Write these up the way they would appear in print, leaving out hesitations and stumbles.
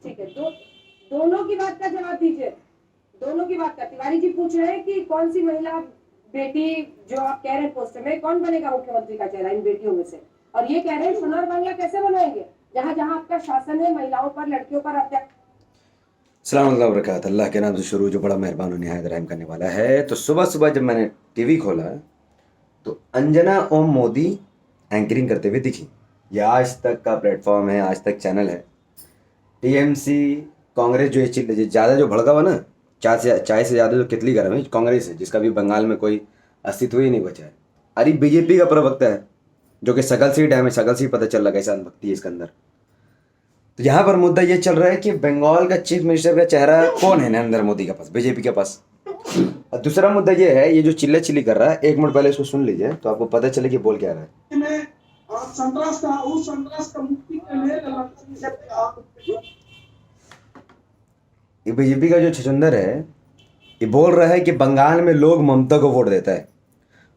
ठीक है, दोनों की बात का जवाब दीजिए। दोनों की बात का तिवारी जी पूछ रहे हैं कि कौन सी महिला बेटी जो आप कह रहे हैं पोस्ट में कौन बनेगा मुख्यमंत्री का चेहरा इन बेटियों में से, और ये कह रहे हैं सोनार बांग्ला कैसे बनाएंगे जहां जहां आपका शासन है महिलाओं पर लड़कियों पर अत्याचार। अस्सलाम वालेकुम वबरकातुहू। अल्लाह के नाम से शुरू जो बड़ा मेहरबान और निहायत रहम करने वाला है। तो सुबह सुबह जब मैंने टीवी खोला तो अंजना ओम मोदी एंकरिंग करते हुए दिखी। यह आज तक का प्लेटफॉर्म है, आज तक चैनल है। टीएमसी कांग्रेस जो ये ज़्यादा जो भड़का हुआ ना, चाय से ज़्यादा जो कितली गर्म है कांग्रेस है, जिसका भी बंगाल में कोई अस्तित्व ही नहीं बचा है। अरे बीजेपी का प्रवक्ता है जो कि सकल सीट है, हमें सकल सीट पता चल रहा कैसा भक्ति है इसके अंदर। तो यहाँ पर मुद्दा ये चल रहा है कि बंगाल का चीफ मिनिस्टर का चेहरा कौन है नरेंद्र मोदी के पास, बीजेपी के पास। और दूसरा मुद्दा ये है, ये जो चिल्ला चिल्ली कर रहा है, एक मिनट पहले इसको सुन लीजिए तो आपको पता चले कि बोल क्या रहा है। ये बीजेपी का जो छछूंदर है, ये बोल रहा है कि बंगाल में लोग ममता को वोट देता है,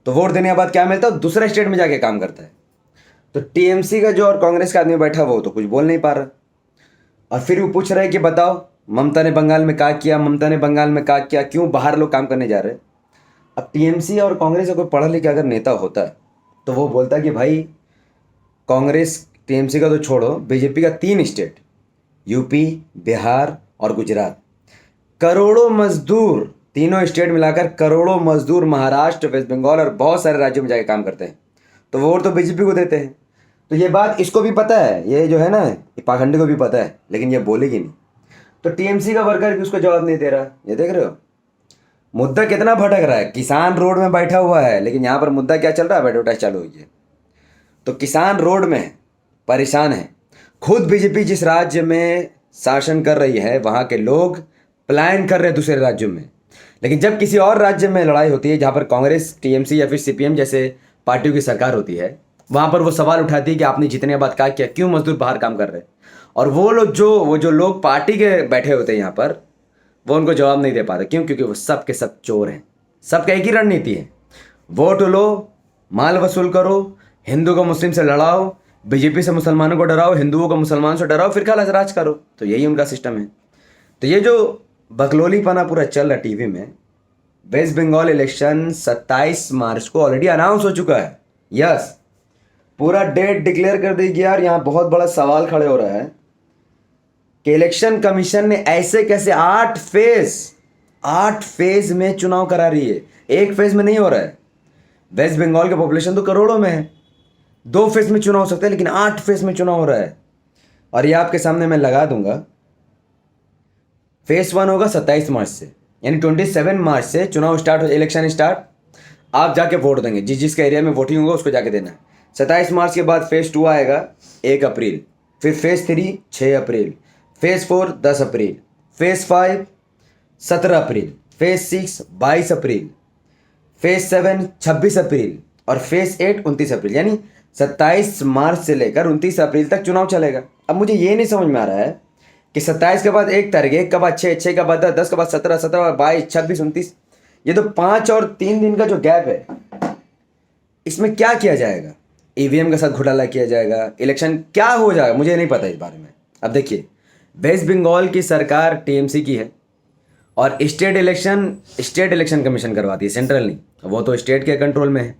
तो वोट देने के बाद क्या मिलता है, दूसरे स्टेट में जाके काम करता है। तो टीएमसी का जो और कांग्रेस का आदमी बैठा वो तो कुछ बोल नहीं पा रहा, और फिर वो पूछ रहा है कि बताओ ममता ने बंगाल में क्या किया, ममता ने बंगाल में क्या किया, क्यों बाहर लोग काम करने जा रहे हैं। अब टीएमसी और कांग्रेस का कोई पढ़ा लिखा अगर नेता होता है तो वो बोलता कि भाई कांग्रेस टीएमसी का तो छोड़ो, बीजेपी का 3 स्टेट यूपी, बिहार और गुजरात, करोड़ों मजदूर, तीनों स्टेट मिलाकर करोड़ों मजदूर महाराष्ट्र, वेस्ट बंगाल और बहुत सारे राज्यों में जाकर काम करते हैं, तो वोट तो बीजेपी को देते हैं। तो ये बात इसको भी पता है, ये जो है ना ये पाखंडी को भी पता है, लेकिन ये बोलेगी नहीं। तो टीएमसी का वर्कर भी उसको जवाब नहीं दे रहा। ये देख रहे हो मुद्दा कितना भटक रहा है। किसान रोड में बैठा हुआ है, लेकिन यहाँ पर मुद्दा क्या चल रहा है, एडवर्टाइज चालू हुई है। तो किसान रोड में है, परेशान है। खुद बीजेपी जिस राज्य में शासन कर रही है वहाँ के लोग पलायन कर रहे हैं दूसरे राज्यों में, लेकिन जब किसी और राज्य में लड़ाई होती है जहाँ पर कांग्रेस, टीएमसी या फिर सीपीएम जैसे पार्टियों की सरकार होती है, वहाँ पर वो सवाल उठाती है कि आपने जितने बाद क्या किया, क्यों मजदूर बाहर काम कर रहे हैं। और वो जो लोग पार्टी के बैठे होते हैं यहाँ पर, वो उनको जवाब नहीं दे पाते। क्यों? क्योंकि वो सब के सब चोर हैं। सबका एक ही रणनीति है, वोट लो, माल वसूल करो, हिंदू को मुस्लिम से लड़ाओ, बीजेपी से मुसलमानों को डराओ, हिंदुओं को मुसलमान से डराओ, फिर खाला राज करो। तो यही उनका सिस्टम है। तो ये जो बकलोलीपना पूरा चल रहा टीवी में, वेस्ट बंगाल इलेक्शन 27 मार्च को ऑलरेडी अनाउंस हो चुका है। यस, पूरा डेट डिक्लेयर कर दी गया। और यहाँ बहुत बड़ा सवाल खड़े हो रहा है कि इलेक्शन कमीशन ने ऐसे कैसे 8 फेज में चुनाव करा रही है। एक फेज में नहीं हो रहा है। वेस्ट बंगाल की पॉपुलेशन तो करोड़ों में है, 2 फेज में चुनाव हो सकता है, लेकिन 8 फेज में चुनाव हो रहा है। और ये आपके सामने मैं लगा दूंगा। फेज 1 होगा 27 मार्च से, यानी 27 मार्च से चुनाव स्टार्ट हो, इलेक्शन स्टार्ट। आप जाके वोट देंगे, जिसके एरिया में वोटिंग होगा उसको जाके देना है। 27 मार्च के बाद फेज 2 आएगा 1 अप्रैल, फिर फेज 3 6 अप्रैल, फेज 4 10 अप्रैल, फेज 5 17 अप्रैल, फेज 6 22 अप्रैल, फेज 7 26 अप्रैल और फेज 8 29 अप्रैल। यानी 27 मार्च से लेकर 29 अप्रैल तक चुनाव चलेगा। अब मुझे ये नहीं समझ में आ रहा है कि 27 के बाद 1 तारीख, 1 के बाद 6, 6 के बाद 10, 10 के बाद 17, 17 के बाद 22, 26, 29, ये तो 5 और 3 दिन का जो गैप है, इसमें क्या किया जाएगा? ईवीएम के साथ घोटाला किया जाएगा, इलेक्शन क्या हो जाएगा, मुझे नहीं पता इस बारे में। अब देखिए, वेस्ट बंगाल की सरकार टीएमसी की है और स्टेट इलेक्शन कमीशन करवाती है, सेंट्रल नहीं, वो तो स्टेट के कंट्रोल में है।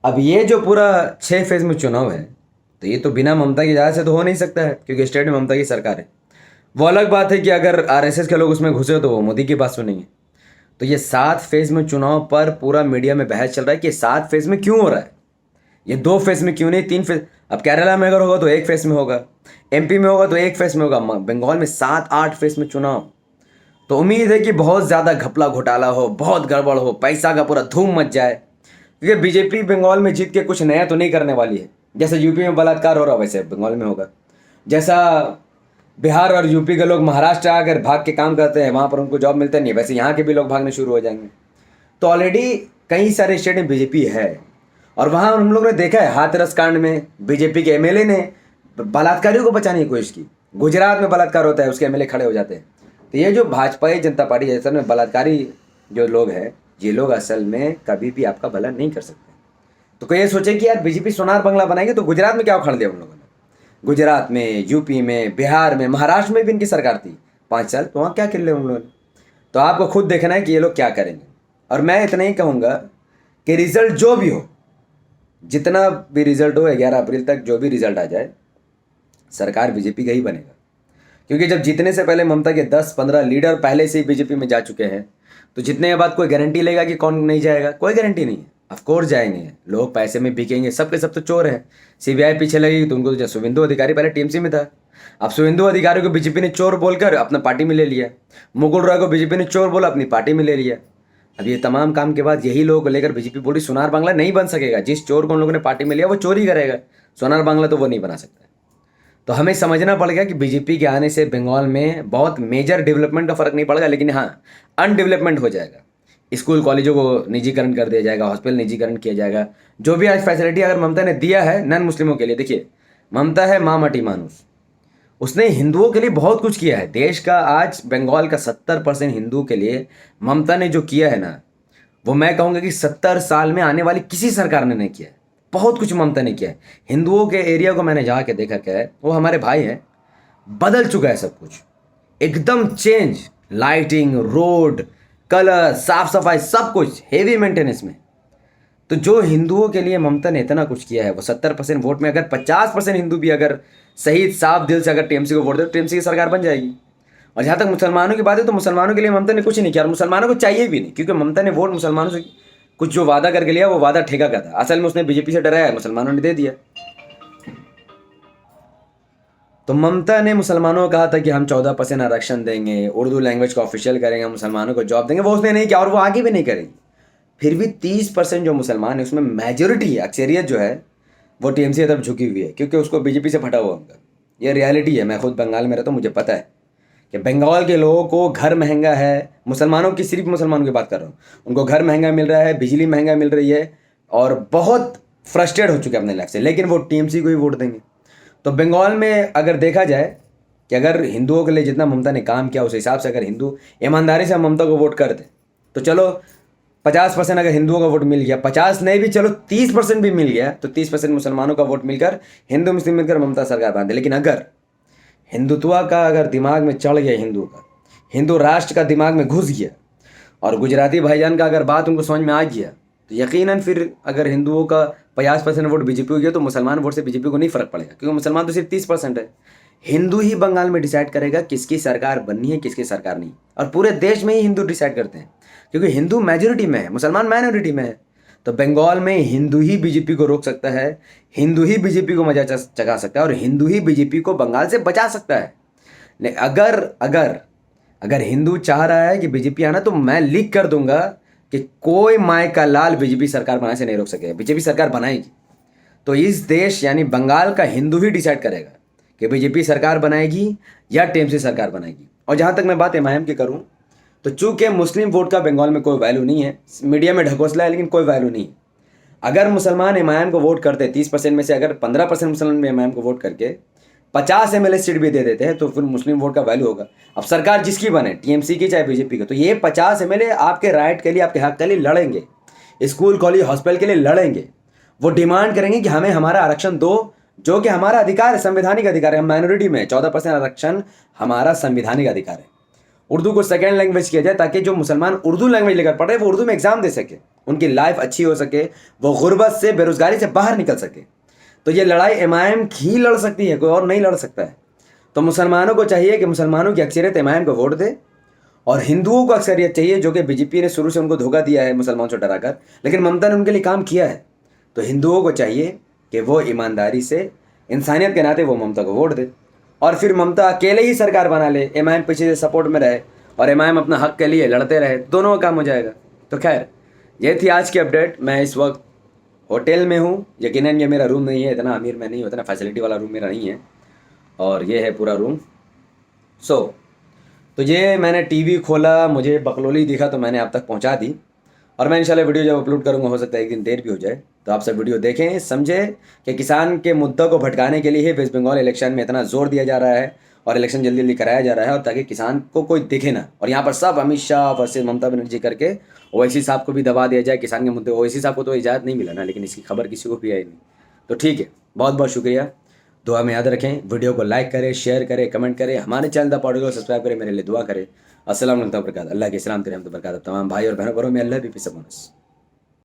अब ये जो पूरा 6 फेज में चुनाव है, तो ये तो बिना ममता की इजाज़त से तो हो नहीं सकता है, क्योंकि स्टेट में ममता की सरकार है। वो अलग बात है कि अगर आरएसएस के लोग उसमें घुसे तो वो मोदी की बात सुनेंगे। तो ये 7 फेज में चुनाव पर पूरा मीडिया में बहस चल रहा है कि 7 फेज में क्यों हो रहा है, ये 2 फेज में क्यों नहीं 3 फेज। अब केरला में अगर होगा तो 1 फेज में होगा, एमपी में होगा तो 1 फेज में होगा, बंगाल में 7-8 फेज में चुनाव। तो उम्मीद है कि बहुत ज़्यादा घपला घोटाला हो, बहुत गड़बड़ हो, पैसा का पूरा धूम मच जाए, क्योंकि बीजेपी बंगाल में जीत के कुछ नया तो नहीं करने वाली है। जैसे यूपी में बलात्कार हो रहा वैसे बंगाल में होगा, जैसा बिहार और यूपी के लोग महाराष्ट्र आकर भाग के काम करते हैं, वहाँ पर उनको जॉब मिलता नहीं है, वैसे यहाँ के भी लोग भागने शुरू हो जाएंगे। तो ऑलरेडी कई सारे स्टेट में बीजेपी है, और वहाँ हम लोग ने देखा है हाथरस कांड में बीजेपी के एमएलए ने बलात्कारियों को बचाने की कोशिश की। गुजरात में बलात्कार होता है, उसके एमएलए खड़े हो जाते हैं। तो ये जो भाजपा जनता पार्टी जैसे में बलात्कारी जो लोग हैं, ये लोग असल में कभी भी आपका भला नहीं कर सकते। तो कोई ये सोचे कि यार बीजेपी सोनार बंगला बनाएगी तो गुजरात में क्या उखाड़ दिया उन लोगों ने। गुजरात में, यूपी में, बिहार में, महाराष्ट्र में भी इनकी सरकार थी 5 साल, तो वहाँ क्या कर लिया उन लोगों ने। तो आपको खुद देखना है कि ये लोग क्या करेंगे। और मैं इतना ही कहूँगा कि रिजल्ट जो भी हो, जितना भी रिजल्ट हो, 11 अप्रैल तक जो भी रिजल्ट आ जाए, सरकार बीजेपी का ही बनेगा। क्योंकि जब जीतने से पहले ममता के 10-15 लीडर पहले से ही बीजेपी में जा चुके हैं, तो जीतने के बाद कोई गारंटी लेगा कि कौन नहीं जाएगा? कोई गारंटी नहीं है। ऑफकोर्स जाएंगे लोग, पैसे में बिकेंगे, सब के सब तो चोर हैं। सीबीआई पीछे लगेगी तो उनको, शुभेंदु अधिकारी पहले टीएमसी में था, अब शुभेंदु अधिकारी को बीजेपी ने चोर बोलकर अपना पार्टी में ले लिया, मुकुल रॉय को बीजेपी ने चोर बोला, अपनी पार्टी में ले लिया। अब ये तमाम काम के बाद यही लोग लेकर बीजेपी बोली सोनार बांग्ला नहीं बन सकेगा। जिस चोर को उन लोगों ने पार्टी में लिया वो चोरी करेगा, सोनार बांग्ला तो वो नहीं बना सकता। तो हमें समझना पड़ेगा कि बीजेपी के आने से बंगाल में बहुत मेजर डेवलपमेंट का फर्क नहीं पड़ेगा, लेकिन हाँ अनडेवलपमेंट हो जाएगा। स्कूल कॉलेजों को निजीकरण कर दिया जाएगा, हॉस्पिटल निजीकरण किया जाएगा। जो भी आज फैसिलिटी अगर ममता ने दिया है नॉन मुस्लिमों के लिए, देखिए ममता है माँ मटी मानुस, उसने हिंदुओं के लिए बहुत कुछ किया है। देश का आज बंगाल का 70% हिंदू के लिए ममता ने जो किया है ना, वो मैं कहूँगा कि 70 साल में आने वाली किसी सरकार ने नहीं किया है। बहुत कुछ ममता ने किया है। हिंदुओं के एरिया को मैंने जाके देखा क्या है, वो हमारे भाई हैं, बदल चुका है सब कुछ, एकदम चेंज, लाइटिंग, रोड, कलर, साफ सफाई, सब कुछ हेवी मेंटेनेंस में। तो जो हिंदुओं के लिए ममता ने इतना कुछ किया है, वो 70% वोट में अगर 50% हिंदू भी अगर सही साफ दिल से अगर टीएमसी को वोट दे तो टीएमसी की सरकार बन जाएगी। और जहाँ तक मुसलमानों की बात है, तो मुसलमानों के लिए ममता ने कुछ नहीं किया और मुसलमानों को चाहिए भी नहीं, क्योंकि ममता ने वोट मुसलमानों से कुछ जो वादा करके लिया वो वादा ठेका का था। असल में उसने बीजेपी से डराया, मुसलमानों ने दे दिया। तो ममता ने मुसलमानों को कहा था कि हम 14% आरक्षण देंगे, उर्दू लैंग्वेज को ऑफिशियल करेंगे, मुसलमानों को जॉब देंगे, वो उसने नहीं किया और वो आगे भी नहीं करेगी। फिर भी 30% जो मुसलमान है उसमें मेजोरिटी है, अक्सरियत जो है वो टीएमसी की तरफ झुकी हुई है, क्योंकि उसको बीजेपी से फटा हुआ उनका। ये रियलिटी है। मैं खुद बंगाल में रहता हूँ, मुझे पता है कि बंगाल के लोगों को घर महंगा है। मुसलमानों की, सिर्फ मुसलमानों की बात कर रहा हूँ, उनको घर महंगा मिल रहा है, बिजली महंगा मिल रही है और बहुत फ्रस्ट्रेट हो चुके हैं अपने लाइफ से, लेकिन वो टीएमसी को ही वोट देंगे। तो बंगाल में अगर देखा जाए कि अगर हिंदुओं के लिए जितना ममता ने काम किया उस हिसाब से अगर हिंदू ईमानदारी से ममता को वोट करते तो चलो 50% अगर हिंदुओं का वोट मिल गया, 50 नहीं भी चलो 30% भी मिल गया, तो 30% मुसलमानों का वोट मिलकर हिंदू मुस्लिम मिलकर ममता सरकार बांधे। लेकिन अगर हिंदुत्व का अगर दिमाग में चढ़ गया, हिंदू का, हिंदू राष्ट्र का दिमाग में घुस गया और गुजराती भाईजान का अगर बात उनको समझ में आ गया, तो यकीनन फिर अगर हिंदुओं का 50% वोट बीजेपी हो गया तो मुसलमान वोट से बीजेपी को नहीं फर्क पड़ेगा, क्योंकि मुसलमान तो सिर्फ 30% है। हिंदू ही बंगाल में डिसाइड करेगा किसकी सरकार बननी है, किसकी सरकार नहीं। और पूरे देश में ही हिंदू डिसाइड करते हैं, क्योंकि हिंदू मेजोरिटी में है, मुसलमान माइनॉरिटी में है। तो बंगाल में हिंदू ही बीजेपी को रोक सकता है, हिंदू ही बीजेपी को मजा चखा सकता है और हिंदू ही बीजेपी को बंगाल से बचा सकता है। अगर अगर अगर हिंदू चाह रहा है कि बीजेपी आना, तो मैं लिख कर दूंगा कि कोई माय का लाल बीजेपी सरकार बनाने से नहीं रोक सकेगा। बीजेपी सरकार बनाएगी तो इस देश यानी बंगाल का हिंदू ही डिसाइड करेगा कि बीजेपी सरकार बनाएगी या टीएमसी सरकार बनाएगी। और जहाँ तक मैं बात एमआईएम की करूँ, तो चूंकि मुस्लिम वोट का बंगाल में कोई वैल्यू नहीं है, मीडिया में ढकोसला है लेकिन कोई वैल्यू नहीं है। अगर मुसलमान एमआईएम को वोट करते 30% में से अगर 15% मुसलमान एमआईएम को वोट करके 50 एमएलए सीट भी दे देते हैं, तो फिर मुस्लिम वोट का वैल्यू होगा। अब सरकार जिसकी बने, टीएमसी की चाहे बीजेपी की, तो ये 50 एमएलए आपके राइट के लिए, आपके हक के लिए लड़ेंगे, स्कूल कॉलेज हॉस्पिटल के लिए लड़ेंगे। वो डिमांड करेंगे कि हमें हमारा आरक्षण दो, जो कि हमारा अधिकार है, संवैधानिक अधिकार है। हम माइनॉरिटी में 14% आरक्षण हमारा संवैधानिक अधिकार है। उर्दू को सेकेंड लैंग्वेज किया जाए ताकि जो मुसलमान उर्दू लैंग्वेज लेकर पढ़ रहे हैं वो उर्दू में एग्जाम दे सके, उनकी लाइफ अच्छी हो सके, वो गुर्बत से, बेरोजगारी से बाहर निकल सके। तो ये लड़ाई एमआईएम ही लड़ सकती है, कोई और नहीं लड़ सकता है। तो मुसलमानों को चाहिए कि मुसलमानों की अक्सरियत एमआईएम को वोट दे और हिंदुओं को अक्सरियत चाहिए, जो कि बीजेपी ने शुरू से उनको धोखा दिया है मुसलमानों से डराकर, लेकिन ममता ने उनके लिए काम किया है। तो हिंदुओं को चाहिए कि वो ईमानदारी से, इंसानियत के नाते वो ममता को वोट दे और फिर ममता अकेले ही सरकार बना ले, एमआईएम पीछे से सपोर्ट में रहे और एमआईएम अपना हक के लिए लड़ते रहे, दोनों का काम हो जाएगा। तो खैर ये थी आज की अपडेट। मैं इस वक्त होटल में हूँ, यकीनन ये मेरा रूम नहीं है, इतना अमीर मैं नहीं हूँ, इतना फैसिलिटी वाला रूम मेरा नहीं है, और ये है पूरा रूम। तो ये मैंने टीवी खोला, मुझे बकलोली दिखा तो मैंने आप तक पहुँचा दी और मैं इंशाल्लाह वीडियो जब अपलोड करूँगा, हो सकता है एक दिन देर भी हो जाए, तो आप सब वीडियो देखें, समझें कि किसान के मुद्दा को भटकाने के लिए ही वेस्ट बंगाल इलेक्शन में इतना जोर दिया जा रहा है और इलेक्शन जल्दी जल्दी कराया जा रहा है, और ताकि किसान को कोई दिखे ना। और यहाँ पर सब अमित शाह वर्सेस ममता बनर्जी करके ओवैसी साहब को भी दबा दिया जाए किसान के मुद्दे। ओवैसी साहब को तो इजाज़त नहीं मिला ना, लेकिन इसकी खबर किसी को भी आई नहीं। तो ठीक है, बहुत बहुत शुक्रिया। दुआ में याद रखें, वीडियो को लाइक करें, शेयर करें, कमेंट करें, हमारे चैनल द पॉडकास्ट को सब्सक्राइब करें, मेरे लिए दुआ करें। अस्सलाम वालेकुम, अल्लाह की सलामत रहमत बरकत तमाम भाई और बहनों में अल्लाह भी पीस अपॉन अस।